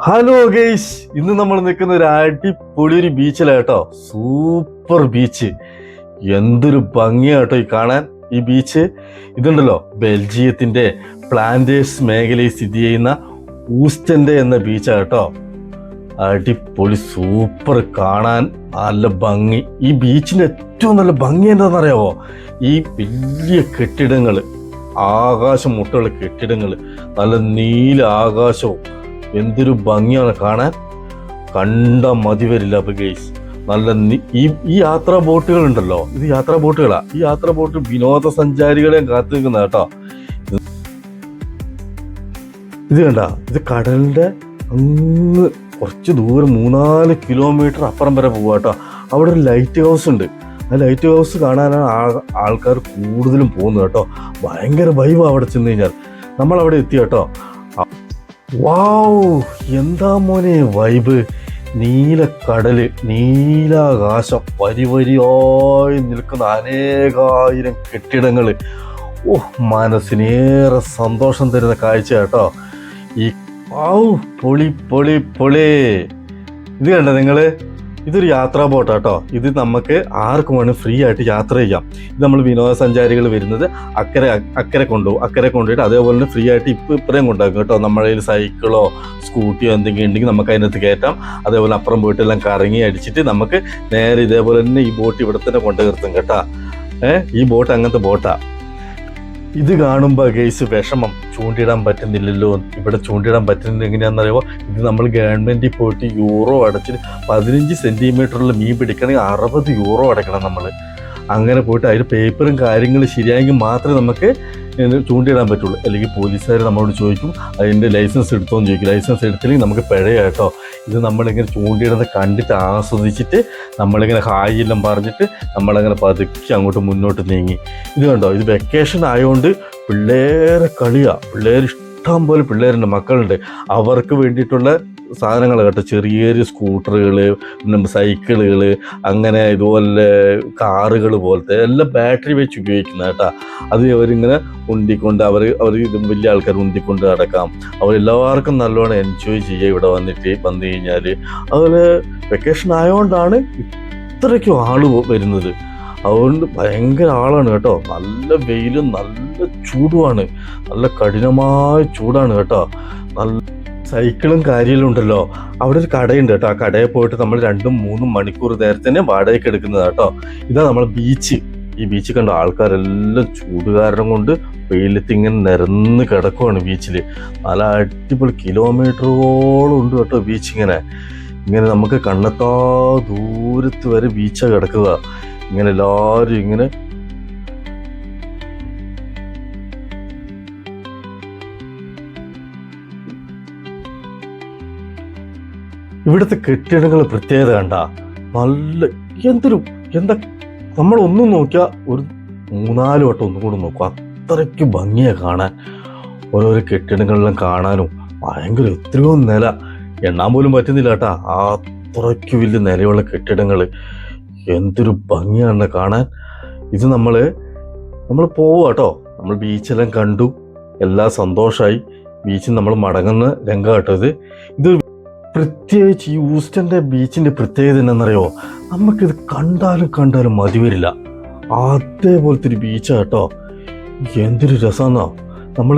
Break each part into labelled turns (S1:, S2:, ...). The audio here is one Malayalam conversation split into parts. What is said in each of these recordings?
S1: ഹലോ ഗെയ്സ്, ഇന്ന് നമ്മൾ നിൽക്കുന്ന ഒരു അടിപൊളി ഒരു ബീച്ചിലാട്ടോ. Super beach. എന്തൊരു ഭംഗിയാട്ടോ ഈ കാണാൻ ഈ ബീച്ച്. ഇതുണ്ടല്ലോ, ബെൽജിയത്തിന്റെ പ്ലാന്റേഴ്സ് മേഖലയിൽ സ്ഥിതി ചെയ്യുന്ന ഊസ്റ്റന്റെ എന്ന ബീച്ചാട്ടോ. അടിപൊളി സൂപ്പർ, കാണാൻ നല്ല ഭംഗി. ഈ ബീച്ചിന്റെ ഏറ്റവും നല്ല ഭംഗി എന്താണെന്നറിയാവോ? ഈ വലിയ കെട്ടിടങ്ങൾ, ആകാശം മുട്ടുള്ള കെട്ടിടങ്ങൾ, നല്ല നീല ആകാശവും. എന്തൊരു ഭംഗിയാണ് കാണാൻ, കണ്ട മതി വരില്ല. അപ്പൊ ഗെയ്സ്, നല്ല ഈ യാത്രാ ബോട്ടുകൾ ഉണ്ടല്ലോ, ഇത് യാത്രാ ബോട്ടുകളാ. ഈ യാത്രാ ബോട്ട് വിനോദസഞ്ചാരികളെ കാത്തു നിൽക്കുന്ന കേട്ടോ. ഇത് കണ്ട, ഇത് കടലിന്റെ അങ്ങ് കുറച്ച് ദൂരം 3-4 കിലോമീറ്റർ അപ്പുറം വരെ പോവാട്ടോ. അവിടെ ഒരു ലൈറ്റ് ഹൗസ് ഉണ്ട്. ആ ലൈറ്റ് ഹൗസ് കാണാനാണ് ആൾക്കാർ കൂടുതലും പോകുന്നത് കേട്ടോ. ഭയങ്കര വൈബാണ് അവിടെ ചെന്ന് കഴിഞ്ഞാൽ. നമ്മളവിടെ എത്തി കേട്ടോ. വാവ്, എന്താ മോനെ വൈബ്! നീലക്കടല്, നീലാകാശം, വരിവരിയായി നിൽക്കുന്ന അനേകായിരം കെട്ടിടങ്ങൾ. മനസ്സിനേറെ സന്തോഷം തരുന്ന കാഴ്ച കേട്ടോ. ഈ പൊളി പൊളി പൊളി. ഇത് കണ്ടോ നിങ്ങള്? ഇതൊരു യാത്രാ ബോട്ടാട്ടോ. ഇത് നമുക്ക് ആർക്കും വേണം ഫ്രീ ആയിട്ട് യാത്ര ചെയ്യാം. ഇത് നമ്മൾ വിനോദസഞ്ചാരികൾ വരുന്നത് അക്കരെ കൊണ്ടുപോകും. അക്കരെ കൊണ്ടുപോയിട്ട് അതേപോലെ തന്നെ ഫ്രീ ആയിട്ട് ഇപ്പുറം കൊണ്ടാക്കും കേട്ടോ. നമ്മുടെ കയ്യിൽ സൈക്കിളോ സ്കൂട്ടിയോ എന്തെങ്കിലും ഉണ്ടെങ്കിൽ നമുക്ക് അതിനകത്ത് കയറ്റാം. അതേപോലെ അപ്പുറം പോയിട്ടെല്ലാം കറങ്ങി അടിച്ചിട്ട് നമുക്ക് നേരെ ഇതേപോലെ തന്നെ ഈ ബോട്ട് ഇവിടെ തന്നെ കൊണ്ടു നിർത്തും കേട്ടോ. ഈ ബോട്ട് അങ്ങനത്തെ ബോട്ടാ. ഇത് കാണുമ്പോൾ ഗെയ്സ് വിഷമം, ചൂണ്ടിടാൻ പറ്റുന്നില്ലല്ലോ. ഇവിടെ ചൂണ്ടിടാൻ പറ്റുന്നത് എങ്ങനെയാണെന്നറിയുമോ? ഇത് നമ്മൾ ഗവൺമെൻറ്റിൽ പോയിട്ട് യൂറോ അടച്ചിട്ട് 15 സെൻറ്റിമീറ്ററിൽ മീൻ പിടിക്കണമെങ്കിൽ 60 യൂറോ അടയ്ക്കണം നമ്മൾ. അങ്ങനെ പോയിട്ട് അതിൽ പേപ്പറും കാര്യങ്ങളും ശരിയായെങ്കിൽ മാത്രമേ നമുക്ക് ചൂണ്ടിടാൻ പറ്റുള്ളൂ. അല്ലെങ്കിൽ പോലീസുകാർ നമ്മളോട് ചോദിക്കും അതിൻ്റെ ലൈസൻസ് എടുത്തോന്ന് ചോദിക്കും. ലൈസൻസ് എടുത്തില്ലെങ്കിൽ നമുക്ക് പിഴയാട്ടോ. ഇത് നമ്മളിങ്ങനെ ചൂണ്ടിയിടുന്നത് കണ്ടിട്ട് ആസ്വദിച്ചിട്ട് നമ്മളിങ്ങനെ ഹായ് എല്ലാം പറഞ്ഞിട്ട് നമ്മളങ്ങനെ പതുക്കി അങ്ങോട്ട് മുന്നോട്ട് നീങ്ങി. ഇത് കണ്ടോ, ഇത് വെക്കേഷൻ ആയതുകൊണ്ട് പിള്ളേരെ കളിയാണ്. ഇഷ്ടം പോലെ പിള്ളേരുണ്ട്, മക്കളുണ്ട്. അവർക്ക് വേണ്ടിയിട്ടുള്ള സാധനങ്ങൾ കേട്ടോ. ചെറിയ ചെറിയ സ്കൂട്ടറുകൾ, പിന്നെ സൈക്കിളുകൾ, അങ്ങനെ ഇതുപോലെ കാറുകൾ പോലത്തെ എല്ലാം ബാറ്ററി വെച്ച് ഉപയോഗിക്കുന്ന കേട്ടോ. അത് അവരിങ്ങനെ ഉന്തിക്കൊണ്ട് അവർ ഇത് വലിയ ആൾക്കാർ ഉന്തിക്കൊണ്ട് നടക്കാം. അവരെല്ലാവർക്കും നല്ലോണം എൻജോയ് ചെയ്യുക ഇവിടെ വന്നു കഴിഞ്ഞാൽ. അതുപോലെ വെക്കേഷൻ ആയതുകൊണ്ടാണ് ഇത്രയ്ക്കും ആള് വരുന്നത്. അതുകൊണ്ട് ഭയങ്കര ആളാണ് കേട്ടോ. നല്ല വെയിലും നല്ല ചൂടുമാണ്, നല്ല കഠിനമായ ചൂടാണ് കേട്ടോ. നല്ല സൈക്കിളും കാര്യമെല്ലാം ഉണ്ടല്ലോ. അവിടെ ഒരു കടയുണ്ട് കേട്ടോ. ആ കടയിൽ പോയിട്ട് നമ്മൾ 2-3 മണിക്കൂർ നേരത്തെ തന്നെ വാടകയ്ക്ക് എടുക്കുന്നത് കേട്ടോ. ഇതാ നമ്മളെ ബീച്ച്. ഈ ബീച്ച് കണ്ടോ, ആൾക്കാരെല്ലാം ചൂട് കാരണം കൊണ്ട് വെയിലത്ത് ഇങ്ങനെ നിരന്ന് കിടക്കുവാണ് ബീച്ചിൽ. നല്ല അടിപൊളി കിലോമീറ്ററോളം ഉണ്ട് കേട്ടോ ബീച്ച്. ഇങ്ങനെ നമുക്ക് കണ്ണെത്താ ദൂരത്ത് വരെ ബീച്ചാണ് കിടക്കുക. ഇങ്ങനെ എല്ലാവരും ഇങ്ങനെ ഇവിടുത്തെ കെട്ടിടങ്ങൾ പ്രത്യേകത കണ്ട. നല്ല എന്താ നമ്മളൊന്നും നോക്കിയാൽ ഒരു 3-4 വട്ടം ഒന്നും കൂടെ നോക്കുക. അത്രയ്ക്ക് ഭംഗിയാണ് കാണാൻ. ഓരോരോ കെട്ടിടങ്ങളെല്ലാം കാണാനും ഭയങ്കര എത്രയോ നില എണ്ണാൻ പോലും പറ്റുന്നില്ല കേട്ടാ. അത്രയ്ക്ക് വലിയ നിലയുള്ള കെട്ടിടങ്ങൾ. എന്തൊരു ഭംഗിയാണ് കാണാൻ. ഇത് നമ്മൾ പോവുക കേട്ടോ. നമ്മൾ ബീച്ചെല്ലാം കണ്ടു, എല്ലാം സന്തോഷമായി. ബീച്ചിൽ നമ്മൾ മടങ്ങുന്ന രംഗം കേട്ടോ. ഇത് പ്രത്യേകിച്ച് ഈ ഊസ്റ്റന്റെ ബീച്ചിന്റെ പ്രത്യേകത എന്നറിയോ? നമുക്കിത് കണ്ടാലും മതി വരില്ല. അതേപോലത്തെ ഒരു ബീച്ചാണ് കേട്ടോ. എന്തൊരു രസമെന്നോ. നമ്മൾ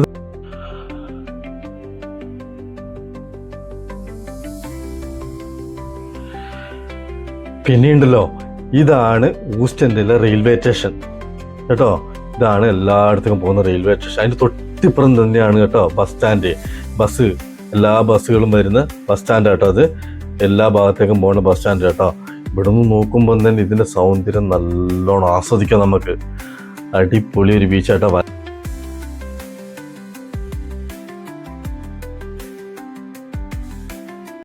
S1: പിന്നെയുണ്ടല്ലോ, ഇതാണ് ഊസ്റ്റന്റെ റെയിൽവേ സ്റ്റേഷൻ കേട്ടോ. ഇതാണ് എല്ലായിടത്തേക്കും പോകുന്ന റെയിൽവേ സ്റ്റേഷൻ. അതിൻ്റെ തൊട്ടിപ്പുറം തന്നെയാണ് കേട്ടോ ബസ് സ്റ്റാൻഡ്. എല്ലാ ബസ്സുകളും വരുന്ന ബസ് സ്റ്റാൻഡ് കേട്ടോ. അത് എല്ലാ ഭാഗത്തേക്കും പോകുന്ന ബസ് സ്റ്റാൻഡ് കേട്ടോ. ഇവിടെ നിന്ന് നോക്കുമ്പോൾ തന്നെ ഇതിൻ്റെ സൗന്ദര്യം നല്ലോണം ആസ്വദിക്കാം നമുക്ക്. അടിപൊളി ഒരു ബീച്ചായിട്ടോ.